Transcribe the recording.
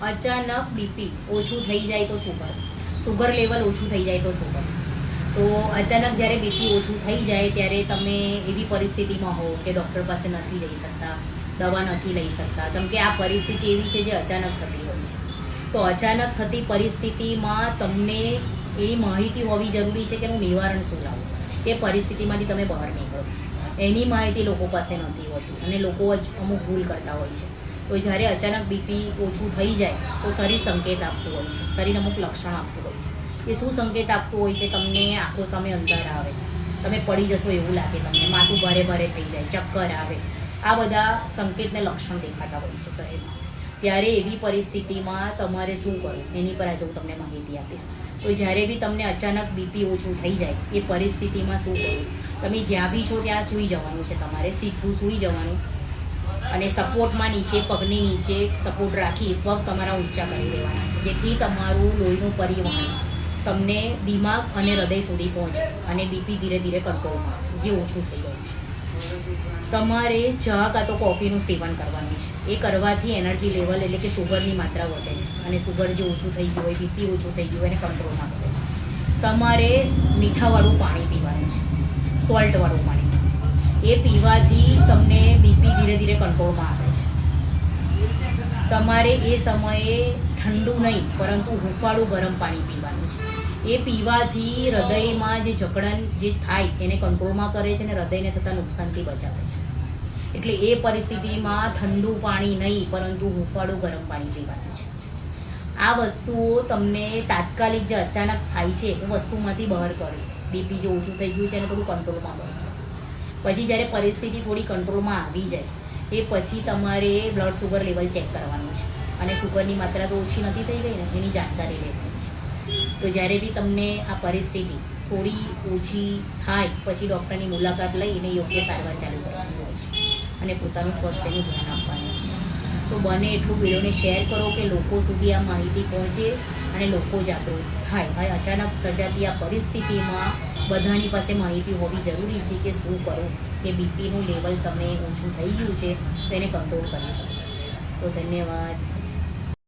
અચાનક બીપી ઓછું થઈ જાય તો શું કરવું, સુગર લેવલ ઓછું થઈ જાય તો શું કરવું? તો અચાનક જ્યારે બીપી ઓછું થઈ જાય ત્યારે તમે એવી પરિસ્થિતિમાં હો કે ડૉક્ટર પાસે નથી જઈ શકતા, દવા નથી લઈ શકતા, કેમ કે આ પરિસ્થિતિ એવી છે જે અચાનક થતી હોય છે. તો અચાનક થતી પરિસ્થિતિમાં તમને એવી માહિતી હોવી જરૂરી છે કે એનું નિવારણ શું લાવવું, એ પરિસ્થિતિમાંથી તમે બહાર નીકળો. એની માહિતી લોકો પાસે નથી હોતી અને લોકો જ અમુક ભૂલ કરતા હોય છે. તો જ્યારે અચાનક બીપી ઓછું થઈ જાય તો શરીર સંકેત આપતું હોય છે, શરીર અમુક લક્ષણ આપતું હોય છે. એ શું સંકેત આપતું હોય છે? તમને આખો સમય અંધાર આવે, તમે પડી જશો એવું લાગે, તમને માથું ભારે ભારે થઈ જાય, ચક્કર આવે, આ બધા સંકેતને લક્ષણ દેખાતા હોય છે શરીરમાં. ત્યારે એવી પરિસ્થિતિમાં તમારે શું કરવું એની પર આજે હું તમને માહિતી આપીશ. તો જ્યારે બી તમને અચાનક બીપી ઓછું થઈ જાય એ પરિસ્થિતિમાં શું કરવું? તમે જ્યાં બી છો ત્યાં સૂઈ જવાનું છે, તમારે સીધું સૂઈ જવાનું અને સપોર્ટમાં નીચે પગની નીચે સપોર્ટ રાખી પગ તમારા ઊંચા કરી દેવાના છે, જેથી તમારું લોહીનું પરિવહન તમને દિમાગ અને હૃદય સુધી પહોંચે અને બીપી ધીરે ધીરે કંટ્રોલમાં જે ઓછું થઈ ગયું છે. તમારે ચા કાં તો કોફીનું સેવન કરવાનું છે. એ કરવાથી એનર્જી લેવલ એટલે કે સુગરની માત્રા વધે છે અને સુગર જે ઓછું થઈ ગયું હોય, બીપી ઓછું થઈ ગયું હોય એને કંટ્રોલમાં કરે છે. તમારે મીઠાવાળું પાણી પીવાનું છે, સોલ્ટવાળું પાણી. એ પીવાથી તમને બીપી ધીરે ધીરે કંટ્રોલમાં આવે છે. તમારે એ સમયે ઠંડુ નહીં પરંતુ હુંફાળું ગરમ પાણી પીવાનું છે. એ પીવાથી હૃદયમાં જે જકડન જે થાય એને કંટ્રોલમાં કરે છે અને હૃદયને થતા નુકસાનથી બચાવે છે. એટલે એ પરિસ્થિતિમાં ઠંડુ પાણી નહીં પરંતુ હુંફાળું ગરમ પાણી પીવાનું છે. આ વસ્તુઓ તમને તાત્કાલિક જે અચાનક થાય છે એ વસ્તુમાંથી બહાર કરશે. બીપી જે ઓછું થઈ ગયું છે એને થોડું કંટ્રોલમાં કરશે. પછી જ્યારે પરિસ્થિતિ થોડી કંટ્રોલમાં આવી જાય એ પછી તમારે બ્લડ સુગર લેવલ ચેક કરવાનું છે અને સુગરની માત્રા તો ઓછી નથી થઈ ગઈ ને એની જાણકારી લેવાની છે. તો જ્યારે બી તમને આ પરિસ્થિતિ થોડી ઓછી થાય પછી ડૉક્ટરની મુલાકાત લઈને યોગ્ય સારવાર ચાલુ કરવાની હોય છે અને પોતાનું સ્વાસ્થ્યનું ધ્યાન આપવાનું હોય છે. તો બને એટલું વિડીયોને શેર કરો કે લોકો સુધી આ માહિતી પહોંચે અને લોકો જાગૃત થાય. હવે અચાનક સર્જાતી આ પરિસ્થિતિમાં બધાની પાસે માહિતી હોવી જરૂરી છે કે શું કરવું કે બીપીનું લેવલ તમે ઓછું થઈ ગયું છે તો એને કંટ્રોલ કરી શકો. તો ધન્યવાદ.